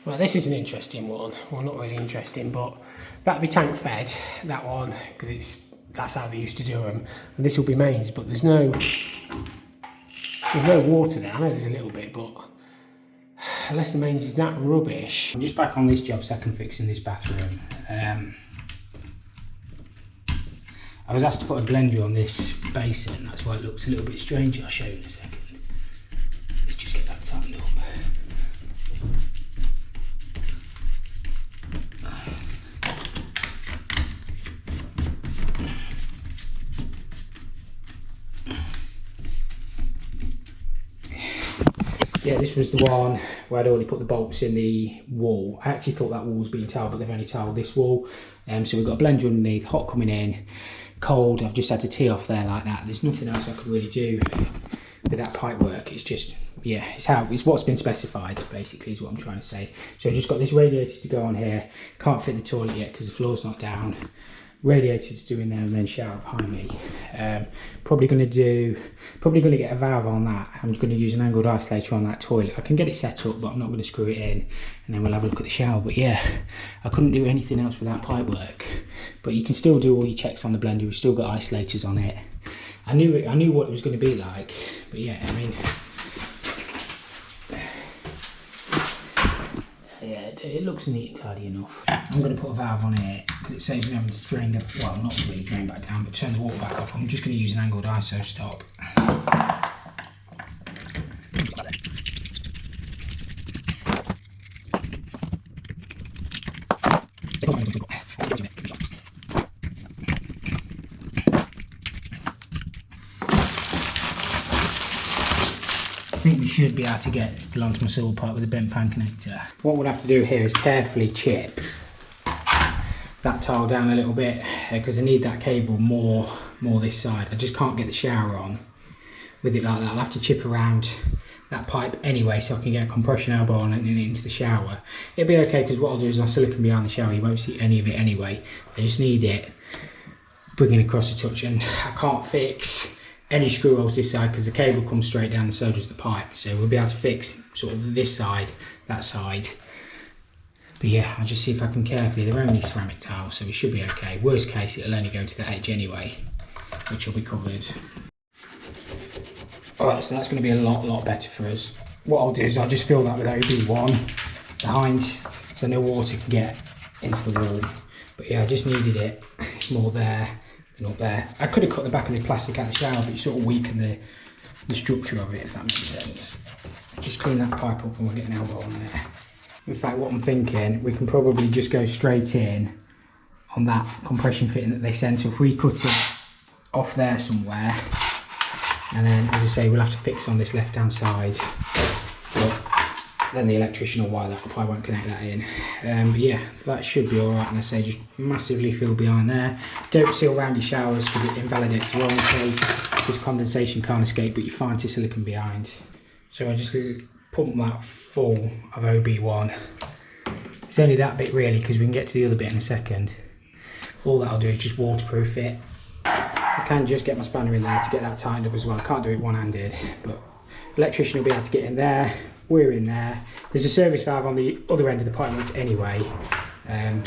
Right, this is an interesting one. Well, not really interesting, but that'll be tank fed, that one, because that's how they used to do them. And this will be mains, but there's no water there. I know there's a little bit, but unless the mains is that rubbish. I'm just back on this job, second fixing this bathroom. I was asked to put a blender on this basin, that's why it looks a little bit strange. I'll show you in a second. Let's just get that tightened up. Yeah, this was the one where I'd already put the bolts in the wall. I actually thought that wall was being tiled, but they've only tiled this wall. So we've got a blender underneath, hot coming in, cold. I've just had to tee off there like that. There's nothing else I could really do with that pipe work. It's just, yeah, it's what's been specified, basically, is what I'm trying to say. So I've just got this radiator to go on here. Can't fit the toilet yet because the floor's not down. Radiator to do in there and then shower behind me. Probably going to get a valve on that. I'm just going to use an angled isolator on that toilet. I can get it set up, but I'm not going to screw it in, and then we'll have a look at the shower. But yeah, I couldn't do anything else with that pipe work. But you can still do all your checks on the blender. We've still got isolators on it. I knew what it was going to be like, but yeah, I mean, yeah, it looks neat and tidy enough. I'm going to put a valve on it because it saves me having to drain the, well, not really drain back down, but turn the water back off. I'm just going to use an angled ISO stop. I think we should be able to get still onto my silver pipe with a bent pan connector. What we'll have to do here is carefully chip that tile down a little bit because I need that cable more this side. I just can't get the shower on with it like that. I'll have to chip around that pipe anyway so I can get a compression elbow on it and into the shower. It'll be okay because what I'll do is I'll silicone behind the shower. You won't see any of it anyway. I just need it bringing across a touch, and I can't fix any screw holes this side because the cable comes straight down and so does the pipe. So we'll be able to fix sort of this side, that side. But yeah, I'll just see if I can carefully, they're only ceramic tiles, so we should be okay. Worst case, it'll only go to the edge anyway, which will be covered. Alright, so that's going to be a lot better for us. What I'll do is I'll just fill that with OB1 behind so no water can get into the wall. But yeah, I just needed it more there than up there. I could have cut the back of the plastic out of the shower, but it sort of weakened the structure of it, if that makes sense. Just clean that pipe up and we'll get an elbow on there. In fact, what I'm thinking, we can probably just go straight in on that compression fitting that they sent. So if we cut it off there somewhere, and then, as I say, we'll have to fix on this left-hand side. But then the electrician will wire that up, I won't connect that in. But yeah, that should be alright. And I say, just massively fill behind there. Don't seal around your showers because it invalidates the warranty. Because condensation can't escape, but you find to silicone behind. So I just pump that full of OB1. It's only that bit really because we can get to the other bit in a second. All that'll do is just waterproof it. I can just get my spanner in there to get that tightened up as well. I can't do it one-handed, but electrician will be able to get in there. We're in there. There's a service valve on the other end of the pipe anyway,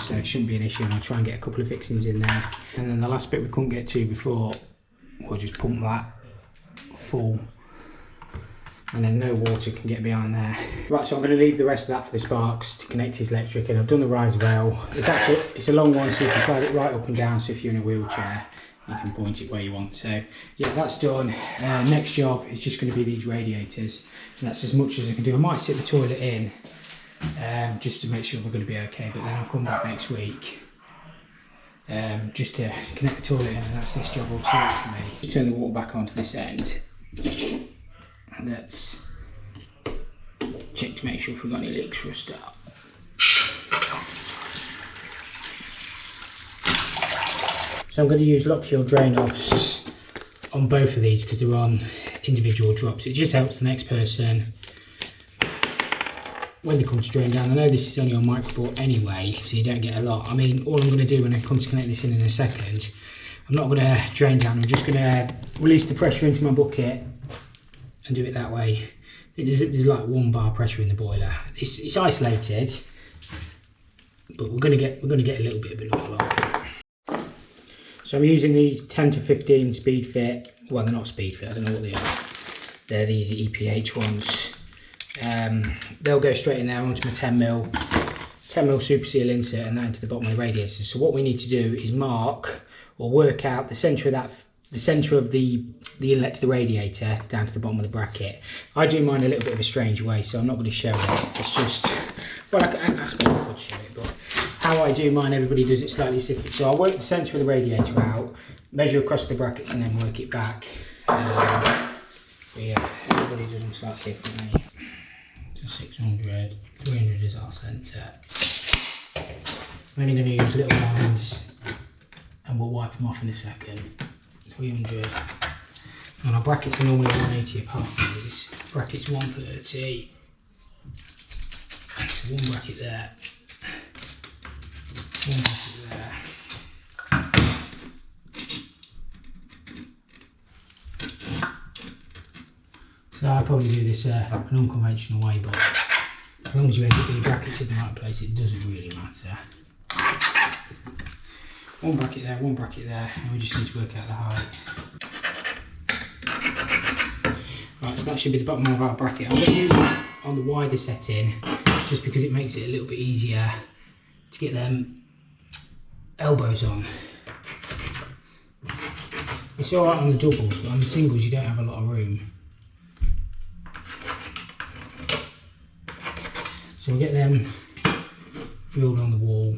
so it shouldn't be an issue, and I'll try and get a couple of fixings in there. And then the last bit we couldn't get to before, we'll just pump that full, and then no water can get behind there. Right, so I'm going to leave the rest of that for the sparks to connect his electric, and I've done the riser rail. It's a long one, so you can slide it right up and down, so if you're in a wheelchair, you can point it where you want. So yeah, that's done. Next job is just going to be these radiators, and that's as much as I can do. I might sit the toilet in just to make sure we're going to be okay, but then I'll come back next week just to connect the toilet in, and that's this job all sorted for me. Just turn the water back onto this end. Let's check to make sure if we've got any leaks for a start. So I'm going to use lock shield drain offs on both of these because they're on individual drops. It just helps the next person when they come to drain down. I know this is only on microboard anyway, so you don't get a lot. I mean, all I'm going to do when I come to connect this in a second, I'm not going to drain down, I'm just going to release the pressure into my bucket and do it that way. There's like 1 bar pressure in the boiler. It's isolated, but we're gonna get a little bit of it not a lot. So I'm using these 10 to 15 speed fit. Well, they're not speed fit. I don't know what they are. They're these EPH ones. They'll go straight in there onto my 10mm super seal insert and that into the bottom of the radiator. So what we need to do is mark or work out the centre of the inlet to the radiator down to the bottom of the bracket. I do mine a little bit of a strange way, so I'm not going to show it. It's just, well, I suppose I could show it, but how I do mine, everybody does it slightly different. So I'll work the centre of the radiator out, measure across the brackets, and then work it back. But yeah, everybody does them slightly differently. So 600, 300 is our centre. I'm only going to use little lines, and we'll wipe them off in a second. 300. And our brackets are normally 180 apart from these. Brackets 130. So 1 bracket there. 1 bracket there. So I'll probably do this an unconventional way, but as long as you end up with your brackets in the right place, it doesn't really matter. 1 bracket there, 1 bracket there, and we just need to work out the height. Right, so that should be the bottom of our bracket. I'm going to use it on the wider setting, just because it makes it a little bit easier to get them elbows on. It's alright on the doubles, but on the singles you don't have a lot of room. So we'll get them drilled on the wall.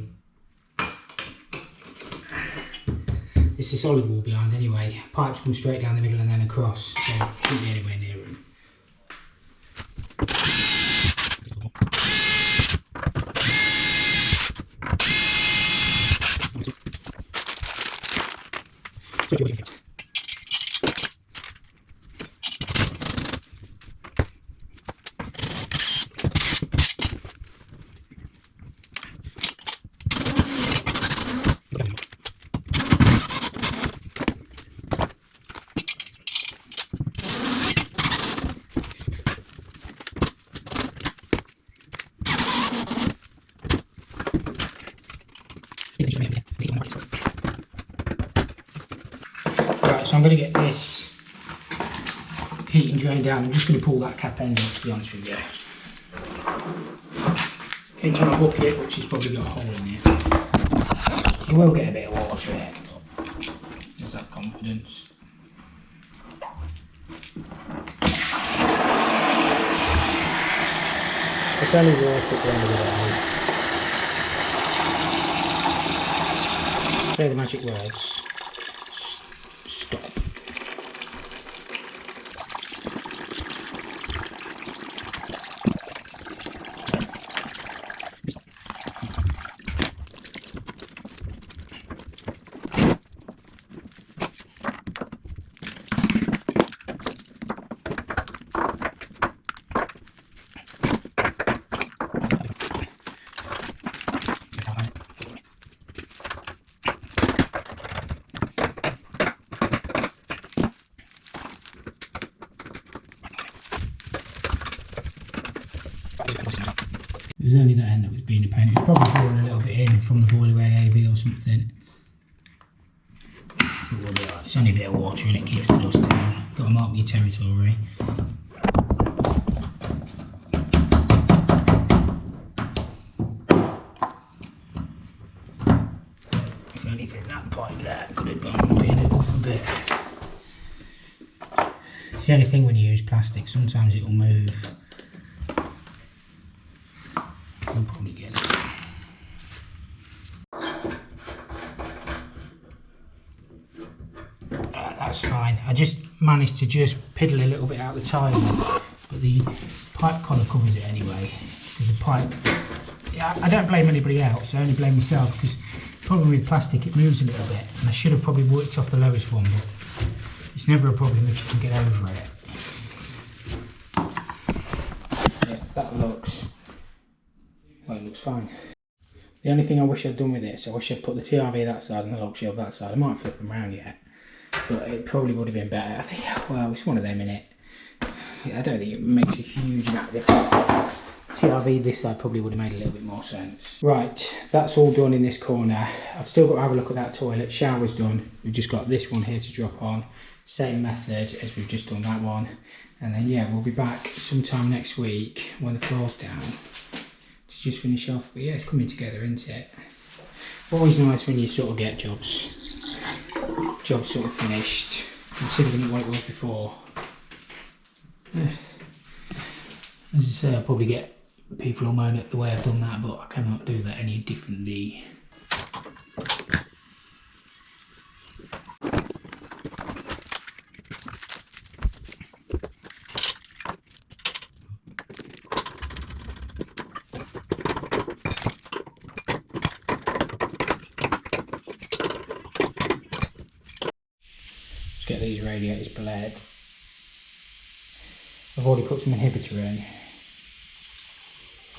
It's a solid wall behind anyway. Pipes come straight down the middle and then across, so it shouldn't be anywhere near them. Right, so I'm going to get this heat and drain down. I'm just going to pull that cap end off, to be honest with you. Into my bucket, which has probably got a hole in it. You will get a bit of water in it, but just have confidence. It's only water at the end of the day. Say the magic words. Stop. It was only that end that was being a pain. It was probably pouring a little bit in from the boiler AAV or something. But we'll be alright. It's only a bit of water and it keeps the dust down. Got to mark your territory. If anything, that pipe there could have gone in a little bit. It's the only thing when you use plastic, sometimes it will move. We'll probably get it. That's fine. I just managed to just piddle a little bit out the tile, but the pipe collar covers it anyway. Because the pipe, yeah, I don't blame anybody else. I only blame myself because the problem with plastic, it moves a little bit, and I should have probably worked off the lowest one, but it's never a problem if you can get over it. Yeah, that looks. Well, it looks fine. The only thing I wish I'd done with this, I wish I'd put the TRV that side and the log shield that side. I might flip them around yet, but it probably would have been better. I think, well, it's one of them, innit? I don't think it makes a huge amount of difference. TRV this side probably would have made a little bit more sense. Right, that's all done in this corner. I've still got to have a look at that toilet. Shower's done. We've just got this one here to drop on. Same method as we've just done that one. And then yeah, we'll be back sometime next week when the floor's down to just finish off. But yeah, it's coming together, isn't it? Always nice when you sort of get jobs sort of finished, considering what it was before. As I say, I'll probably get people will moan at the way I've done that, but I cannot do that any differently. Let's get these radiators bled. I've already put some inhibitor in.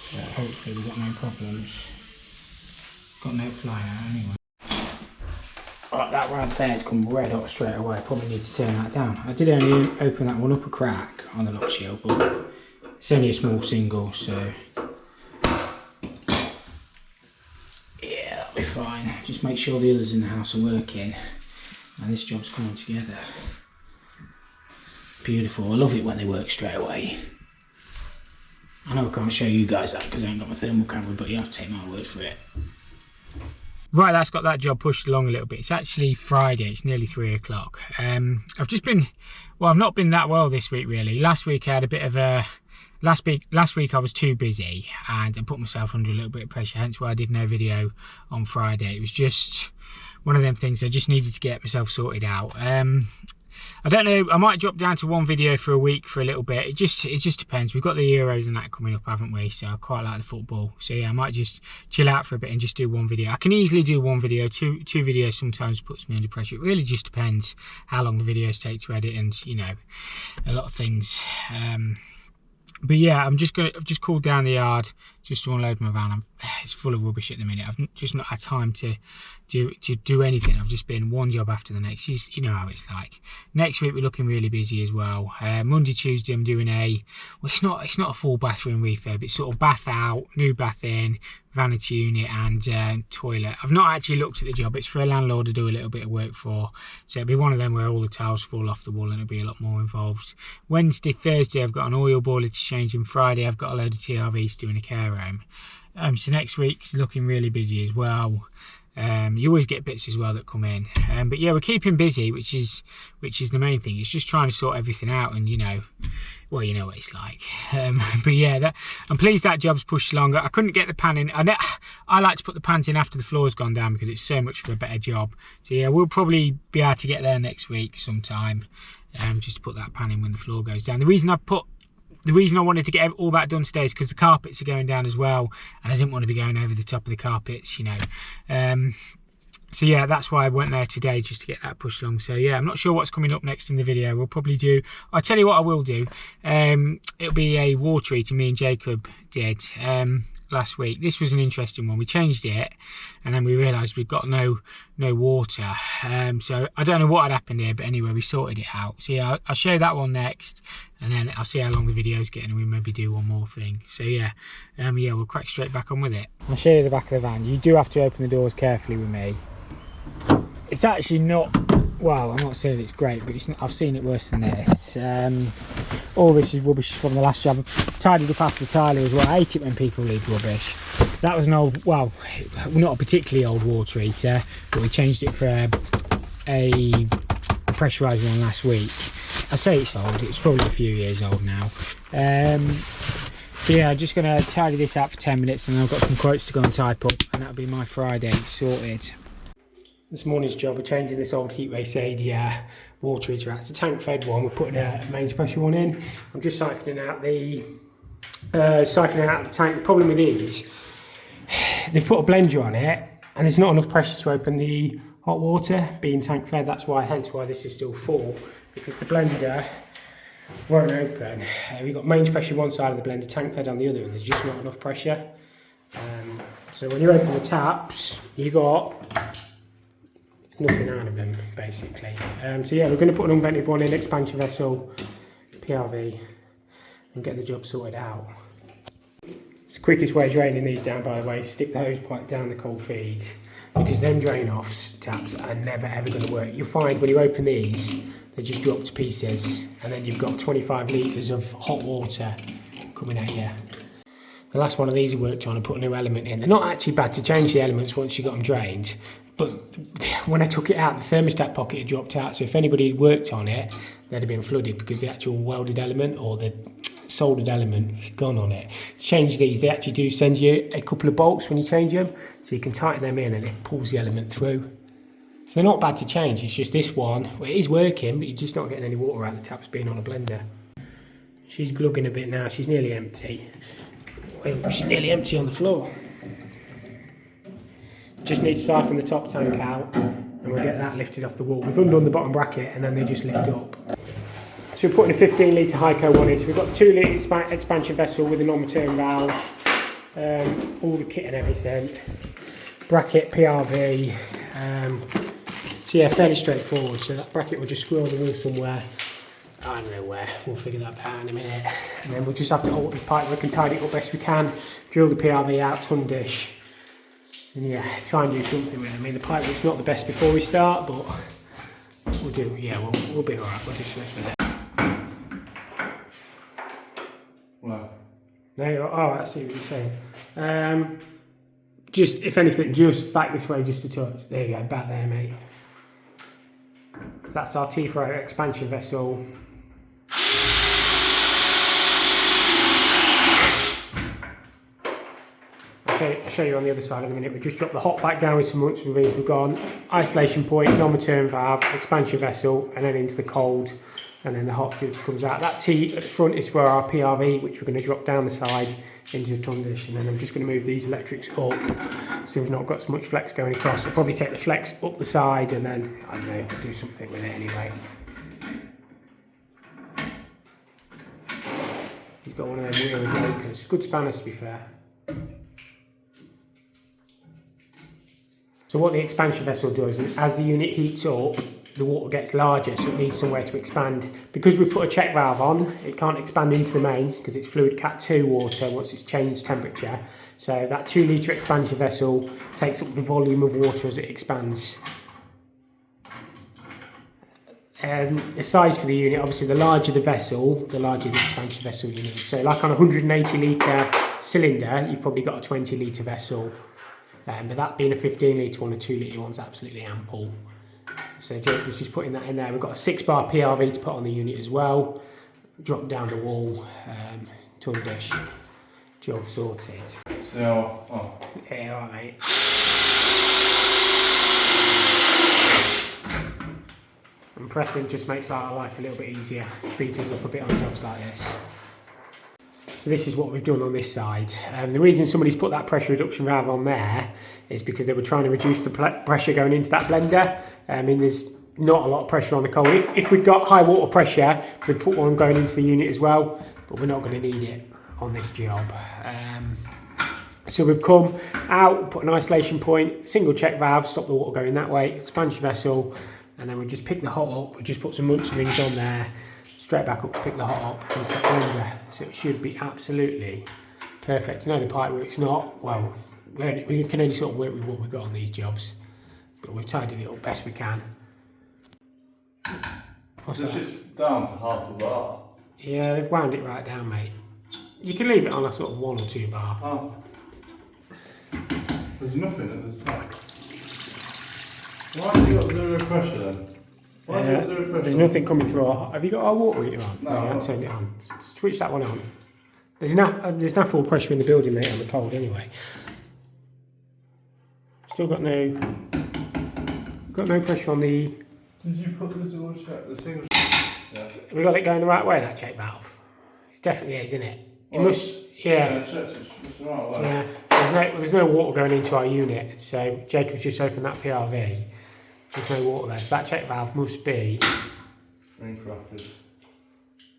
So hopefully we've got no problems. Got no flying out anyway. Right, that ramp there has come red hot straight away. Probably need to turn that down. I did only open that one up a crack on the lock shield, but it's only a small single, so yeah, that'll be fine. Just make sure the others in the house are working and this job's coming together. Beautiful. I love it when they work straight away. I know I can't show you guys that because I ain't got my thermal camera, but you have to take my word for it. Right, that's got that job pushed along a little bit. It's actually Friday, it's nearly 3 o'clock. I've just been, well, I've not been that well this week really. Last week I had a bit of a, last week I was too busy and I put myself under a little bit of pressure, hence why I did no video on Friday. It was just one of them things I just needed to get myself sorted out. I don't know, I might drop down to one video for a week for a little bit. It just depends. We've got the Euros and that coming up, haven't we? So I quite like the football. So yeah, I might just chill out for a bit and just do one video. I can easily do one video. Two videos sometimes puts me under pressure. It really just depends how long the videos take to edit and, you know, a lot of things. But yeah, I've just called down the yard just to unload my van. It's full of rubbish at the minute. I've just not had time to do anything. I've just been one job after the next. You know how it's like. Next week we're looking really busy as well. Monday, Tuesday I'm doing well, it's not a full bathroom refurb. It's sort of bath out, new bath in, vanity unit and toilet. I've not actually looked at the job. It's for a landlord to do a little bit of work for. So it'll be one of them where all the tiles fall off the wall and it'll be a lot more involved. Wednesday, Thursday I've got an oil boiler to change, and Friday I've got a load of TRVs to do in a care home. So next week's looking really busy as well. You always get bits as well that come in, but yeah, we're keeping busy, which is the main thing. It's just trying to sort everything out, and you know what it's like. But yeah, I'm pleased that job's pushed longer. I couldn't get the pan in. I like to put the pans in after the floor's gone down because it's so much of a better job. So yeah, we'll probably be able to get there next week sometime, just to put that pan in when the floor goes down. The reason I wanted to get all that done today is because the carpets are going down as well, and I didn't want to be going over the top of the carpets, you know. So yeah, that's why I went there today, just to get that pushed along. So yeah, I'm not sure what's coming up next in the video. We'll probably do, I'll tell you what I will do. It'll be a water heater me and Jacob did last week. This was an interesting one. We changed it and then we realised we've got no water. So I don't know what had happened here, but anyway, we sorted it out. So yeah, I'll show that one next, and then I'll see how long the video's getting, and we maybe do one more thing. So yeah, yeah, we'll crack straight back on with it. I'll show you the back of the van. You do have to open the doors carefully with me. It's actually not, well, I'm not saying it's great, but it's not, I've seen it worse than this. All this is rubbish from the last job. I've tidied up after the tiler as well. I hate it when people leave rubbish. That was an old, well, not a particularly old water heater, but we changed it for a pressurised one last week. I say it's old, it's probably a few years old now. So yeah, I'm just going to tidy this out for 10 minutes, and then I've got some quotes to go and type up, and that'll be my Friday sorted. This morning's job, we're changing this old heat race Radiator water heater out. It's a tank fed one. We're putting a mains pressure one in. I'm just siphoning out the tank. The problem with these, they've put a blender on it and there's not enough pressure to open the hot water being tank fed. That's why, hence why this is still full, because the blender won't open. We've got mains pressure one side of the blender, tank fed on the other, and there's just not enough pressure. So when you open the taps, you got nothing out of them, basically. So yeah, we're going to put an unvented one in, expansion vessel, PRV, and get the job sorted out. It's the quickest way of draining these down, by the way, stick the hose pipe down the cold feed, because them drain-offs taps are never ever going to work. You'll find when you open these, they just drop to pieces, and then you've got 25 litres of hot water coming at you. The last one of these I worked on, I put a new element in. They're not actually bad to change the elements once you got them drained, but when I took it out, the thermostat pocket had dropped out, so if anybody had worked on it, they'd have been flooded because the actual welded element or the soldered element had gone on it. To change these, they actually do send you a couple of bolts when you change them, so you can tighten them in and it pulls the element through. So they're not bad to change, it's just this one, well, it is working, but you're just not getting any water out, the tap's being on a blender. She's glugging a bit now, she's nearly empty. Well, she's nearly empty on the floor. Just need to siphon the top tank out and we'll get that lifted off the wall. We've undone the bottom bracket and then they just lift up. So we're putting a 15 litre Hyco one in. So we've got a 2 litre expansion vessel with a non-return valve, all the kit and everything. Bracket, PRV. So yeah, fairly straightforward. So that bracket will just screw on the wall somewhere. I don't know where, we'll figure that out in a minute. And then we'll just have to alter the pipe work and tidy it up best we can. Drill the PRV out, ton dish. And yeah, try and do something with it. I mean, the pipe work's not the best before we start, but we'll do, yeah, we'll be alright, we'll do something with it. Wow. No, oh, I see what you're saying. Just, if anything, just back this way just a touch. There you go, back there, mate. That's our T-throw expansion vessel. I'll show you on the other side in a minute. We just dropped the hot back down with some months relief. We've gone isolation point, non-return valve, expansion vessel, and then into the cold, and then the hot just comes out. That T at the front is for our PRV, which we're going to drop down the side into the ton dish, and then I'm just going to move these electrics up so we've not got so much flex going across. I'll probably take the flex up the side and then, I don't know, do something with it anyway. He's got one of them weird jokers. Good spanners, to be fair. So what the expansion vessel does, is as the unit heats up, the water gets larger, so it needs somewhere to expand. Because we put a check valve on, it can't expand into the main because it's fluid cat 2 water once it's changed temperature. So that 2 litre expansion vessel takes up the volume of water as it expands. The size for the unit, obviously the larger the vessel, the larger the expansion vessel you need. So like on a 180 litre cylinder, you've probably got a 20 litre vessel. But that being a 15 litre one, a 2 litre one's absolutely ample. So Jake was just putting that in there. We've got a 6-bar PRV to put on the unit as well. Drop down the wall, ton dish, job sorted. So, oh. Yeah, alright mate. And pressing just makes our life a little bit easier. Speeds us up a bit on jobs like this. So this is what we've done on this side. The reason somebody's put that pressure reduction valve on there is because they were trying to reduce the pressure going into that blender. I mean, there's not a lot of pressure on the cold. If we'd got high water pressure, we'd put one going into the unit as well, but we're not going to need it on this job. So we've come out, put an isolation point, single check valve, stop the water going that way, expansion vessel, and then we just pick the hot up. We just put some munch rings on there, straight back up to pick the hot up into the blender. So it should be absolutely perfect. I know the pipe work's not, well, we can only sort of work with what we've got on these jobs, but we've tidied it up best we can. What's It's that? just down to half a bar. Yeah, they've wound it right down, mate. You can leave it on a sort of 1 or 2 bar. Oh. There's nothing at the top. Why have you got zero pressure then? Why has it got zero pressure? There's nothing coming through. Have you got our water heater on? No. You haven't turned it on. Switch that one on. There's enough full pressure in the building, mate, on the cold anyway. Still got no pressure on the. Did you put the door shut? The single yeah. Have we got it going the right way, that check valve? It definitely is, isn't it? It Well, must. Yeah. It's the right way. Yeah. There's no water going into our unit, so Jacob's just opened that PRV. There's no water there, so that check valve must be. Screen-crafted.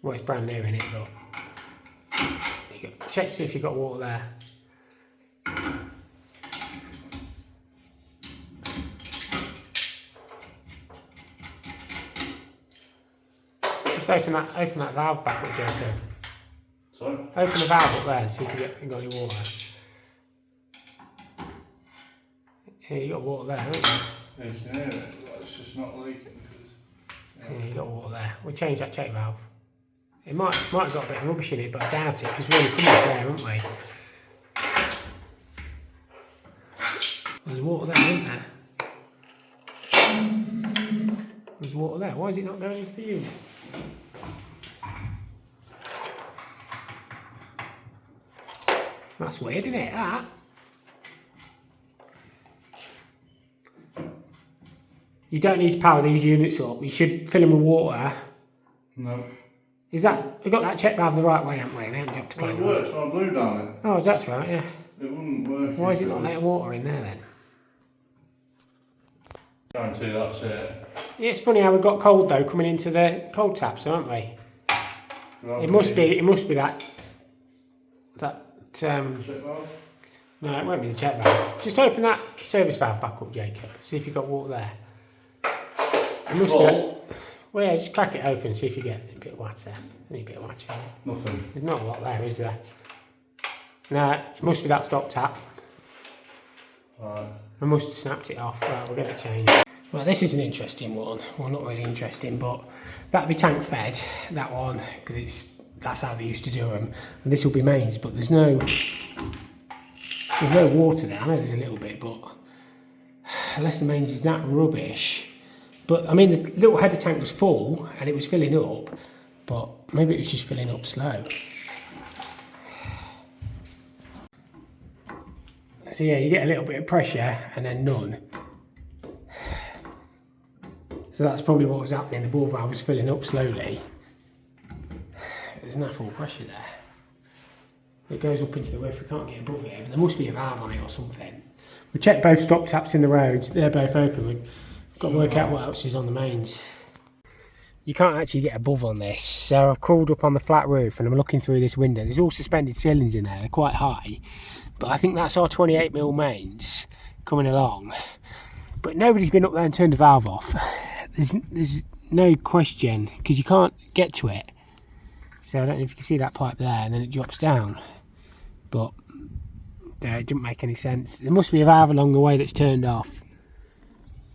Well, it's brand new in it, but check to see if you've got water there. Just open that valve back up, Jacob. Sorry? Open the valve up there and see if you got any water. Yeah, you got water there, haven't you? Yeah, you can hear it, but it's just not leaking. Yeah, you got water there. We'll change that check valve. It might have got a bit of rubbish in it, but I doubt it because we're only coming up there, haven't we? There's water there, isn't there? There's water there. Why is it not going into the unit? That's weird, isn't it? That. You don't need to power these units up. You should fill them with water. No. Is that, we got that check valve the right way, haven't we? We haven't dropped a Well, clean it works when I blew down it. Oh, that's right, yeah. It wouldn't work. Why is it not letting water in there then? Guarantee that's it. Yeah, it's funny how we got cold though coming into the cold taps, haven't we? It must be that. Check valve? No, it won't be the check valve. Just open that service valve back up, Jacob. See if you've got water there. It must be that. Well, yeah, just crack it open, see if you get a bit of water. Need a bit of water in it. Nothing. There's not a lot there, is there? No, it must be that stop tap. Right. I must have snapped it off. Right, we'll get it changed. Well, this is an interesting one. Well, not really interesting, but that'll be tank fed, that one, because that's how they used to do them. And this will be mains, but there's no water there. I know there's a little bit, but unless the mains is that rubbish. But I mean, the little header tank was full and it was filling up, but maybe it was just filling up slow. So yeah, you get a little bit of pressure and then none. So that's probably what was happening. The ball valve was filling up slowly. There's no full pressure there. It goes up into the roof. We can't get above it, but there must be a valve on it or something. We checked both stop taps in the roads. They're both open. We've got to work out what else is on the mains. You can't actually get above on this. So I've crawled up on the flat roof and I'm looking through this window. There's all suspended ceilings in there. They're quite high. But I think that's our 28mm mains coming along. But nobody's been up there and turned the valve off. There's no question, because you can't get to it. So I don't know if you can see that pipe there, and then it drops down. But it didn't make any sense. There must be a valve along the way that's turned off.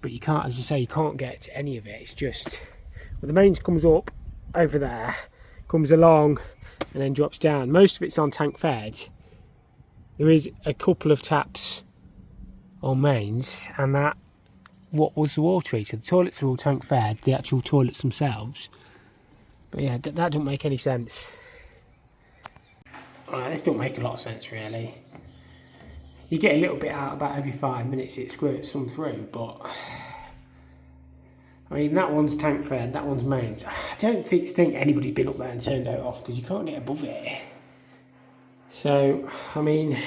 But you can't, as I say, you can't get to any of it. It's just, well, the mains comes up over there, comes along, and then drops down. Most of it's on tank fed. There is a couple of taps on mains, and that what was the water heater. The toilets are all tank fed, the actual toilets themselves. But yeah, that doesn't make any sense. This don't make a lot of sense really. You get a little bit out about every 5 minutes, it squirts some through, but I mean, that one's tank fed, that one's mains. I don't think anybody's been up there and turned it off because you can't get above it. So, I mean,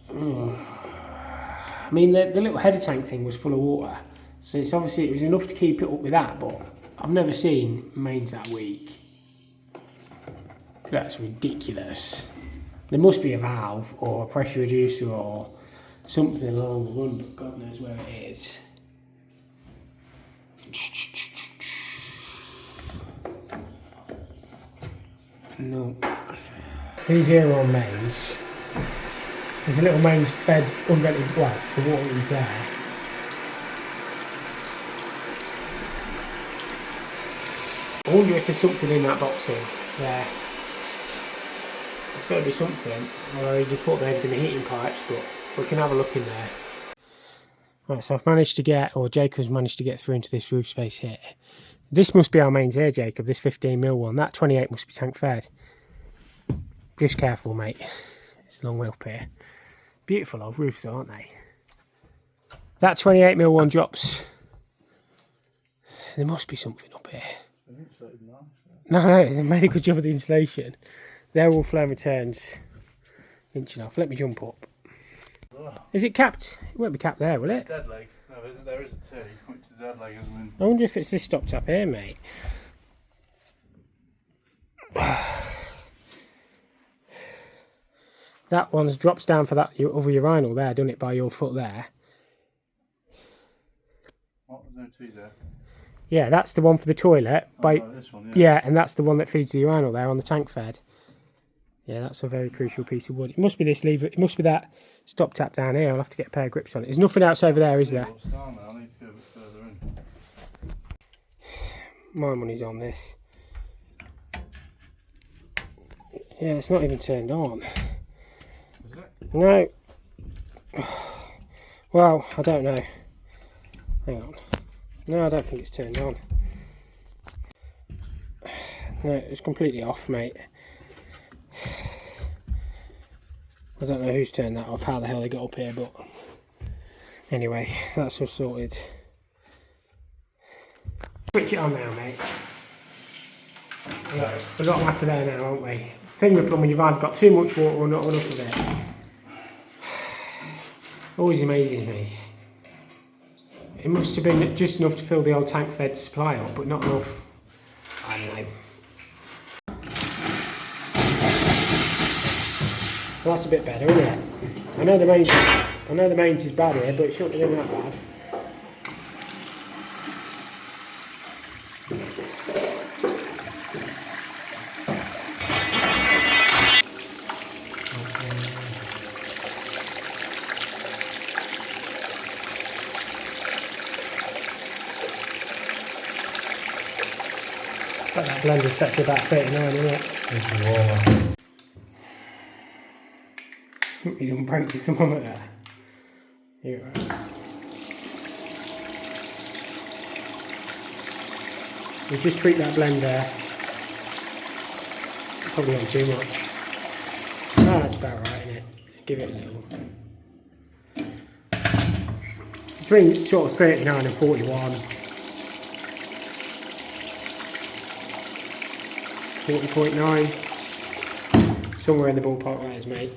the little header tank thing was full of water, so it's obviously it was enough to keep it up with that. But I've never seen mains that weak. That's ridiculous. There must be a valve or a pressure reducer or something along the run, but God knows where it is. No. These here are on mains. There's a little mains bed unvented, well, the water is there. I wonder if there's something in that boxing there. There's got to be something. Although I just thought they had been heating pipes, but we can have a look in there. Right, so I've managed to get, or Jacob's managed to get through into this roof space here. This must be our mains here, Jacob, this 15mm one. That 28 must be tank fed. Just careful, mate. It's a long way up here. Beautiful old roofs, aren't they? That 28mm one drops. There must be something up here. No, they made a good job of the insulation. They're all flame returns. Inching off. Let me jump up. Is it capped? It won't be capped there, will it? Dead leg. No, there is a T, which is dead leg, isn't it? I wonder if it's this stop tap here, mate. That one's drops down for that other urinal there, done it by your foot there. What? There's no T there? Yeah, that's the one for the toilet. This one, Yeah, and that's the one that feeds the urinal there on the tank fed. Yeah, that's a very crucial piece of wood. It must be this lever. It must be that stop tap down here. I'll have to get a pair of grips on it. There's nothing else over there, is there? I need to go a bit further in. My money's on this. Yeah, it's not even turned on. Is it? No. Well, I don't know. Hang on. No, I don't think it's turned on. No, it's completely off, mate. I don't know who's turned that off, how the hell they got up here, but anyway, that's all sorted. Switch it on now, mate. We've got a matter there now, haven't we? Thing with plumbing, you've either got too much water or not enough of it. Always amazes me. It must have been just enough to fill the old tank fed supply up, but not enough. I don't know. Well, that's a bit better, isn't it? I know the mains is bad here, but it shouldn't have been that bad. That blender's set to about 39, isn't it? It's warmer. You done broke the thermometer. Here. We just tweak that blender. Probably not too much. Ah, that's about right, isn't it? Give it a little. Between sort of 39 and 41. 40.9. Somewhere in the ballpark that is, mate.